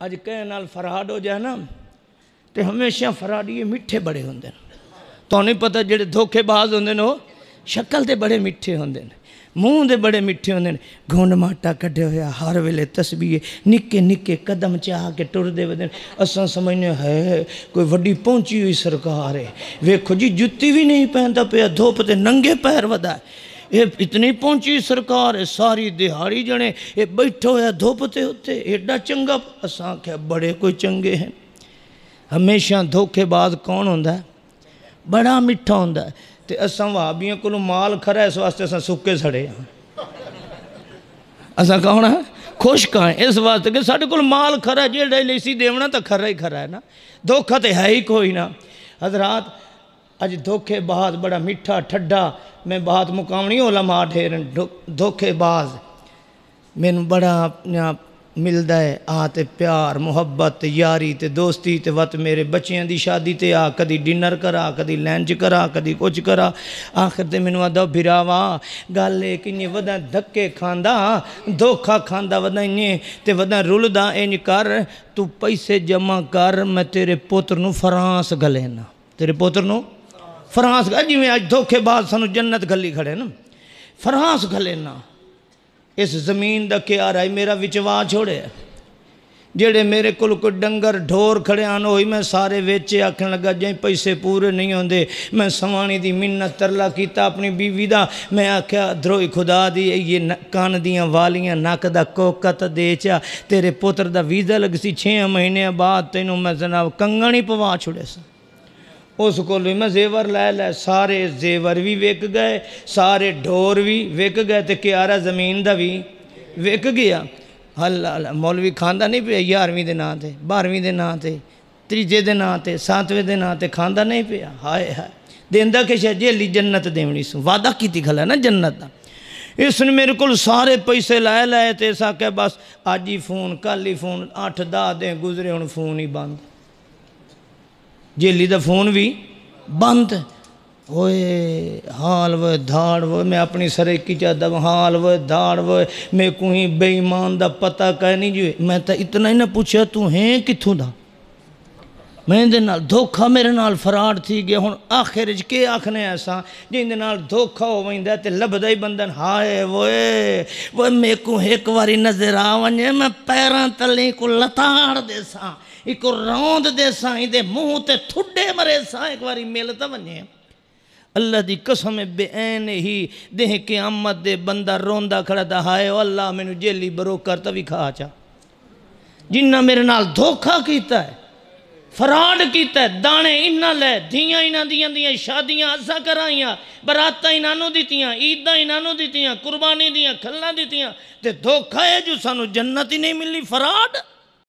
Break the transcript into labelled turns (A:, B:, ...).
A: اج کہنے نال فراڈ ہو جائے نا تے ہمیشہ فراڈی میٹھے بڑے ہوندے ہیں. تو نہیں پتہ جڑے دھوکے باز ہوندے نے شکل تے بڑے میٹھے ہوندے نے, منہ دے بڑے میٹھے ہوندے نے, گھونڈ ماٹا کڈے ہویا ہر ویلے تسبیح نکے نکے قدم چاہ کے ٹر دے ودن. اساں سمجھنے ہے کوئی وڈی پہنچی ہوئی سرکار ہے, ویکھو جی جتی بھی نہیں پہندا پیا, دھوپ تے ننگے پیر ودا ہے, یہ اتنی پہنچی سرکار ہے, ساری دہاڑی جنے یہ بیٹھا ہویا دھوپ تے ہوتے ایڈا چنگا. اساں کیا بڑے کوئی چنگے ہیں. ہمیشہ دھوکے باز کون ہوندا ہے؟ بڑا میٹھا ہوندا ہے. تے اساں وہابیاں کولوں مال کھرا ہے, اس واسطے اساں سکے سڑے ہیں. اساں کون ہیں؟ خشک ہیں, اس واسطے کہ ساڈے کول مال کھرا ہے, جیڑا لیسی دیونا تو کھرا ہی کھرا ہے نا, دھوکھا تے ہے ہی کوئی نا. حضرات اج دھوکے باز بڑا میٹھا ٹھڈا, میں بات مقامنی علماء ڈھیرن دھوکے باز میں بڑا ملدا ہے. تے پیار محبت یاری تے دوستی تے وقت میرے بچیاں دی شادی تے آ, کدی ڈنر کرا, کدی لنچ کرا, کدی کچھ کرا. آخر تے مینوں آدا بھراوا گل اے کہ ودا دھکے کھاندا دھوکھا کھاندا ودا انہیں تے ودا رلدا انج کر تو پیسے جمع کر, میں تیرے پتر نو فرانس گلینا, تیرے پتر نو فرانس گا. جی میں آج دھوکے بعد سانو جنت گلی کھڑے نا, فرانس گلینا. اس زمین دا کیا رہا ہے میرا وچوا چھوڑے, جیڑے میرے کل کوئی ڈنگر ڈھور کھڑے آنو ہوئی میں سارے ویچے. آکھن لگا جائیں پیسے پورے نہیں ہوندے, میں سوانی دی منت ترلا کیتا اپنی بیوی دا. میں آکھیا دروئی خدا دی یہ کان دیاں والیاں ناک دا کوکت دے چا, تیرے پتر دا ویزا لگ سی 6 مہینے بعد تینوں میں جناب کنگنی پوا چھوڑے سا. اس کو لئے میں زیور لے سارے زیور بھی ویک گئے, سارے ڈھور بھی ویک گئے, تے کیارا زمین دا بھی ویک گیا. اللہ مولوی کھاندہ نہیں پیا 11ویں دے نا تے 12ویں دے نا تے 3 دے نا تے 7ویں دے نا تے کھاندہ نہیں پیا. ہائے ہائے دیندہ کہ شاید جیلی جنت دیونی سو, وعدہ کی تھی کھلا نا جنت دا. اس نے میرے کل سارے پیسے لائے تے سا کہ بس آج ہی فون کل ہی فون 8-10 دن گزرے ہون فون ہی بند, جیلی دا فون بھی بند. اوئے حال وہ دھاڑ وہ میں اپنی سرکی چاہتا ہوں, حال وہ دھاڑ وہ میں کوئی بے ایمان دا پتہ کہہ نہیں جو. میں تا اتنا ہی نہ پوچھا تو ہیں کتھوں دا, میں دے نال دھوکھا میرے نال فراڈ تھی گیا. ہون آخر اج کے آکھنے ایسا جن دے نال دھوکھا ہو ویندہ تے لبدا ہی بندن ہائے وہ میں کو ایک واری نظر آونجے میں پیران تلیں کو لتاڑ دے ساں, ایک روند دے ساں, دے منہ تے تھڈے مرے ساں, ایک واری ملتا ونجے. اللہ دی قسم بے عین ہی دیکھ قیامت دے بندہ روندہ کھڑا دا ہائے اللہ میں نو جیلی برو کرتا بھی کھا چا. جنہ میرے نال دھوکھا کیتا ہے, فراڈ کیتا ہے, دانے انہ لے دھیاں انہ دیاں شادیاں ازا کرائیاں, براتہ انہوں دیتیاں, عیدہ انہوں دیتیاں, قربانی دیاں, کھلنا دیتیاں, تے دھوکھا ہے جو سانو جنت ہی نہیں ملی. فراڈ